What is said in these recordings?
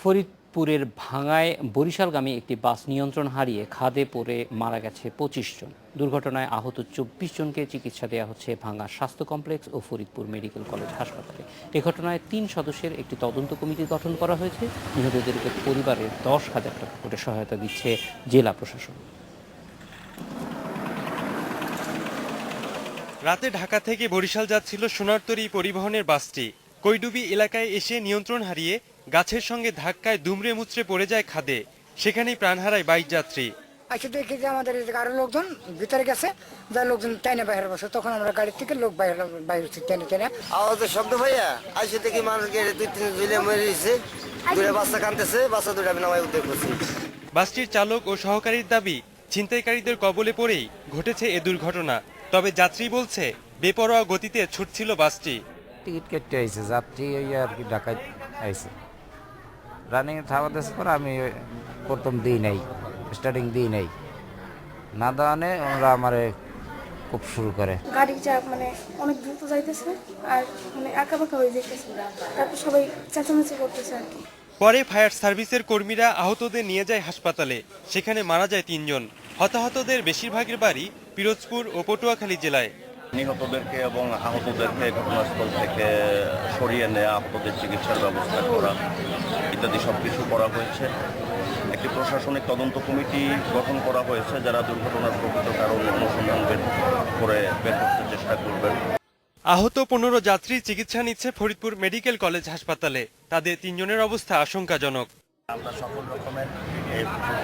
ফরিদপুরের ভাঙ্গায় বরিশালগামী একটি বাস নিয়ন্ত্রণ হারিয়ে খাদে পড়ে মারা গেছে ২৫ জন। দুর্ঘটনায় আহত ২৪ জনকে চিকিৎসা দেওয়া হচ্ছে ভাঙ্গা স্বাস্থ্য কমপ্লেক্স ও ফরিদপুর মেডিকেল কলেজ হাসপাতালে। এ ঘটনায় ৩ সদস্যের একটি তদন্ত কমিটি গঠন করা হয়েছে। নিহতদেরকে পরিবারের ১০,০০০ টাকা করে সহায়তা দিচ্ছে জেলা প্রশাসন। রাতে ঢাকা থেকে বরিশাল যাচ্ছিল সোনারতরী পরিবহনের বাসটি কৈডুবি এলাকায় এসে নিয়ন্ত্রণ হারিয়ে গাছের সঙ্গে ধাক্কায় দুমড়ে মুচড়ে পড়ে যায় খাদে। সেখানেই প্রাণ হারায় বাইক যাত্রী। আজকে দেখি যে আমাদের আরো লোকজন ভিতরে গেছে, যা লোকজন টেনে বাইরে বসে, তখন আমরা গাড়ি থেকে লোক বাইরে টেনে টেনে আওয়াজের শব্দ ভাইয়া আইসে দেখি মানুষকে ২-৩ ঝুলে মরে দিয়েছে, দুটো বাচ্চা কাঁদতেছে, বাচ্চা দুটো আমি নামাই উদ্যোগ করছি। বাসটির চালক ও সহকারীর দাবি, ছিনতাইকারীদের কবলে পড়েই ঘটেছে এ দুর্ঘটনা। তবে যাত্রী বলছে, বেপরোয়া গতিতে ছুটছিল বাসটি। টিকিট কেটে আইছে যাত্রী ওই আর কি ঢাকায় আইছে, রানিং থামাতেছে পর আমি প্রথম দিই নাই, স্টার্টিং দিই নাই, না দেওয়ানে ওরা আমারে খুব শুরু করে। গাড়ি চাপ মানে অনেক দ্রুত যাইতেছে আর মানে আঁকা বাঁকা হয়ে যেতেছে, তারপর সবাই চেঁচামেচি করতেছে আর কি। পরে ফায়ার সার্ভিসের কর্মীরা আহতদের নিয়ে যায় হাসপাতালে। সেখানে মারা যায় ৩ জন। হতাহতদের বেশিরভাগের বাড়ি পিরোজপুর ও পটুয়াখালী জেলায়। নিহতদেরকে এবং আহতদেরকে ঘটনাস্থল থেকে সরিয়ে নেওয়া, আহতদের চিকিৎসার ব্যবস্থা করা ইত্যাদি সবকিছু করা হয়েছে। একটি প্রশাসনিক তদন্ত কমিটি গঠন করা হয়েছে, যারা দুর্ঘটনার প্রকৃত কারণ অনুসন্ধান বের করতে চেষ্টা করবেন। আহত ১৫ যাত্রী চিকিৎসা নিচ্ছে ফরিদপুর মেডিকেল কলেজ হাসপাতালে। তাদের ৩ জনের অবস্থা আশঙ্কাজনক। আমরা সকল রকমের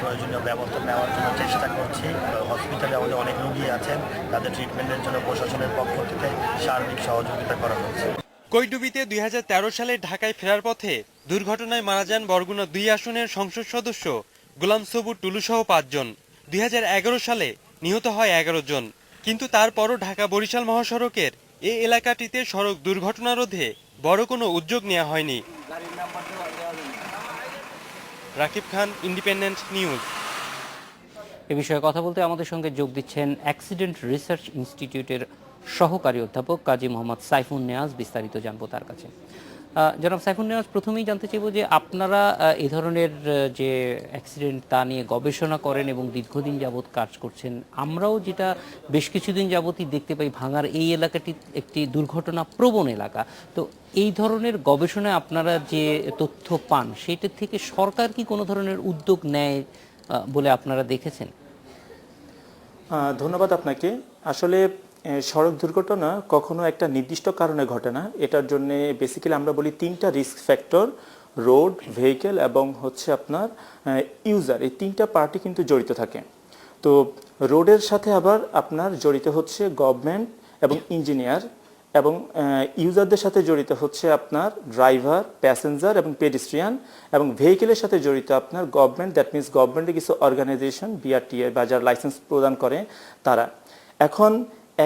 প্রয়োজনীয় ব্যবস্থা নেওয়ার জন্য চেষ্টা করছি। হসপিটালে আমাদের অনেক রোগী আছেন, তাদের ট্রিটমেন্টের জন্য প্রশাসনের পক্ষ থেকে সার্বিক সহযোগিতা করা হচ্ছে। কৈডুবিতে ২০১৩ সালে ঢাকায় ফেরার পথে দুর্ঘটনায় মারা যান বরগুনা ২ আসনের সংসদ সদস্য গোলাম সবুর টুলু সহ ৫ জন। ২০১১ সালে নিহত হয় ১১ জন। কিন্তু তারপরও ঢাকা বরিশাল মহাসড়কের এ এলাকাটিতে সড়ক দুর্ঘটনা রোধে বড় কোনো উদ্যোগ নেওয়া হয়নি। রাকিব খান, ইন্ডিপেন্ডেন্ট নিউজ। এ বিষয়ে কথা বলতে আমাদের সঙ্গে যোগ দিচ্ছেন অ্যাক্সিডেন্ট রিসার্চ ইনস্টিটিউটের সহকারী অধ্যাপক কাজী মোহাম্মদ সাইফুন নেয়াজ। বিস্তারিত জানবো তার কাছে। জনাব সাইফুন নেয়াজ, প্রথমেই জানতে চাইব যে আপনারা এই ধরনের যে অ্যাক্সিডেন্ট তা নিয়ে গবেষণা করেন এবং দীর্ঘদিন যাবৎ কাজ করছেন। আমরাও যেটা বেশ কিছুদিন যাবতই দেখতে পাই, ভাঙার এই এলাকাটি একটি দুর্ঘটনা প্রবণ এলাকা। তো এই ধরনের গবেষণায় আপনারা যে তথ্য পান, সেটার থেকে সরকার কি কোনো ধরনের উদ্যোগ নেয় বলে আপনারা দেখেছেন? ধন্যবাদ আপনাকে। আসলে সড়ক দুর্ঘটনা কখনো একটা নির্দিষ্ট কারণে ঘটে না। এটার জন্য বেসিক্যালি আমরা বলি 3টা রিস্ক ফ্যাক্টর: রোড, ভেহিকেল এবং হচ্ছে আপনার ইউজার। এই 3টা পার্টি কিন্তু জড়িত থাকে। তো রোডের সাথে আবার আপনার জড়িত হচ্ছে গভর্নমেন্ট এবং ইঞ্জিনিয়ার, এবং ইউজারদের সাথে জড়িত হচ্ছে আপনার ড্রাইভার, প্যাসেঞ্জার এবং পেডিস্ট্রিয়ান, এবং ভেহিকেলের সাথে জড়িত আপনার গভর্নমেন্ট, দ্যাট মিনস গভর্নমেন্টের কিছু অর্গানাইজেশন, বিআরটিএ বা যারা লাইসেন্স প্রদান করে তারা। এখন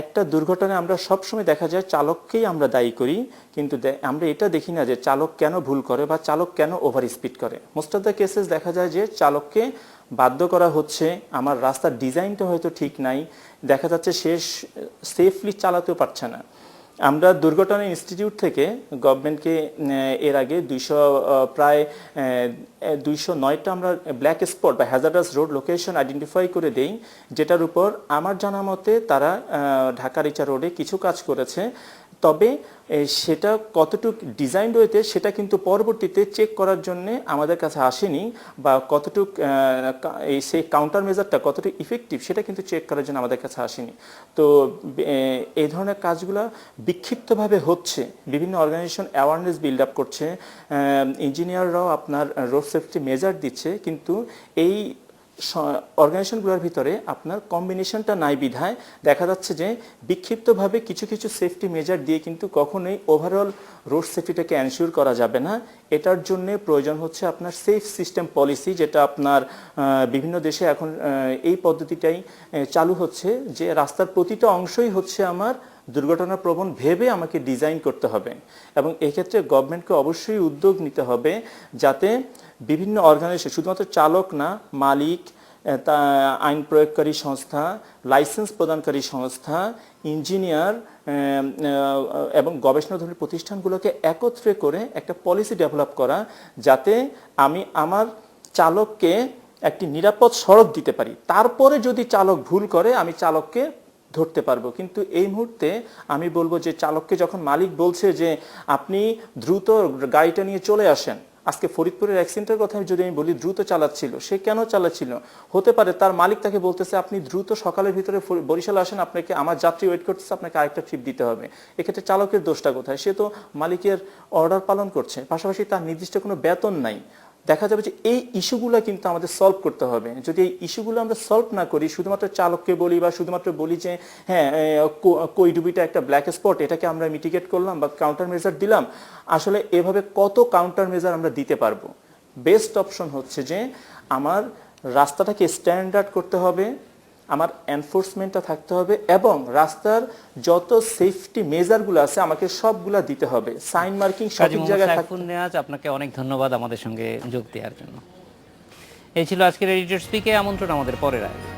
একটা দুর্ঘটনায় আমরা সবসময় দেখা যায় চালককেই আমরা দায়ী করি, কিন্তু আমরা এটা দেখি না যে চালক কেন ভুল করে বা চালক কেন ওভার স্পিড করে। মোস্ট অফ দ্য কেসেস দেখা যায় যে চালককে বাধ্য করা হচ্ছে, আমার রাস্তার ডিজাইনটা হয়তো ঠিক নাই, দেখা যাচ্ছে সে সেফলি চালাতেও পারছে না। আমরা দুর্ঘটনা ইনস্টিটিউট থেকে গভর্নমেন্টকে এর আগে প্রায় 209টা আমরা ব্ল্যাক স্পট বা হ্যাজার্ডাস রোড লোকেশন আইডেন্টিফাই করে দেই, যেটার উপর আমার জানা মতে তারা ঢাকা রিচা রোডে কিছু কাজ করেছে। তবে সেটা কতটুকু ডিজাইন রয়েছে সেটা কিন্তু পরবর্তীতে চেক করার জন্য আমাদের কাছে আসেনি, বা কতটুকু সেই কাউন্টার মেজারটা কতটুকু ইফেক্টিভ সেটা কিন্তু চেক করার জন্য আমাদের কাছে আসেনি। তো এই ধরনের কাজগুলো বিক্ষিপ্তভাবে হচ্ছে, বিভিন্ন অর্গানাইজেশন অ্যাওয়ারনেস বিল্ড আপ করছে, ইঞ্জিনিয়াররাও আপনার রোড সেফটি মেজার দিচ্ছে, কিন্তু এই অর্গানাইজেশনগুলোর ভিতরে আপনার কম্বিনেশনটা নাই বিধায় দেখা যাচ্ছে যে বিক্ষিপ্তভাবে কিছু কিছু সেফটি মেজার দিয়ে কিন্তু কখনোই ওভারঅল রোড সেফটিটাকে এনশিওর করা যাবে না। এটার জন্য প্রয়োজন হচ্ছে আপনার সেফ সিস্টেম পলিসি, যেটা আপনার বিভিন্ন দেশে এখন এই পদ্ধতিটাই চালু হচ্ছে, যে রাস্তার প্রতিটা অংশই হচ্ছে আমার দুর্ঘটনা প্রবণ ভেবে আমাকে ডিজাইন করতে হবে। এবং এক্ষেত্রে গভর্নমেন্টকে অবশ্যই উদ্যোগ নিতে হবে, যাতে বিভিন্ন অর্গানাইজেশন, শুধুমাত্র চালক না, মালিক, আইন প্রয়োগকারী সংস্থা, লাইসেন্স প্রদানকারী সংস্থা, ইঞ্জিনিয়ার, এবং গবেষণাধর্মী প্রতিষ্ঠানগুলোকে একত্রে করে একটা পলিসি ডেভেলপ করা, যাতে আমি আমার চালককে একটি নিরাপদ সড়ক দিতে পারি। তারপরে যদি চালক ভুল করে আমি চালককে ধরতে পারবো। কিন্তু এই মুহূর্তে আমি বলবো যে চালককে যখন মালিক বলছে যে আপনি দ্রুত গাড়িটা নিয়ে চলে আসেন, আজকে ফরিদপুরের অ্যাক্সিডেন্টের কথা যদি আমি বলি, দ্রুত চালাচ্ছিল, সে কেন চালাচ্ছিল? হতে পারে তার মালিক তাকে বলতেছে আপনি দ্রুত সকালের ভিতরে বরিশাল আসেন, আপনাকে আমার যাত্রী ওয়েট করতেছে, আপনাকে আরেকটা ট্রিপ দিতে হবে। এক্ষেত্রে চালকের দোষটা কোথায়? সে তো মালিকের অর্ডার পালন করছে, পাশাপাশি তার নির্দিষ্ট কোনো বেতন নাই। দেখা যাবে যে এই ইস্যুগুলো কিন্তু আমাদের সলভ করতে হবে। যদি এই ইস্যুগুলো আমরা সলভ না করি, শুধুমাত্র চালককে বলি বা শুধুমাত্র বলি যে হ্যাঁ কৈডুবিটা একটা ব্ল্যাক স্পট, এটাকে আমরা মিটিগেট করলাম বা কাউন্টার মেজার দিলাম, আসলে এভাবে কত কাউন্টার মেজার আমরা দিতে পারবো? বেস্ট অপশন হচ্ছে যে আমার রাস্তাটাকে স্ট্যান্ডার্ড করতে হবে, আমার এনফোর্সমেন্টটা থাকতে হবে, এবং রাস্তার যত সেফটি মেজারগুলো আছে আমাকে সবগুলা দিতে হবে, সাইন মার্কিং কাজী সঠিক মোহাম্মদ জায়গায় থাকতে। সাইফুন নিয়াজ, আপনাকে অনেক ধন্যবাদ আমাদের সঙ্গে যোগ দেওয়ার জন্য। এই ছিল আজকের এডিটর স্পিকে। আমন্ত্রণ আমাদের পরের আয়োজন।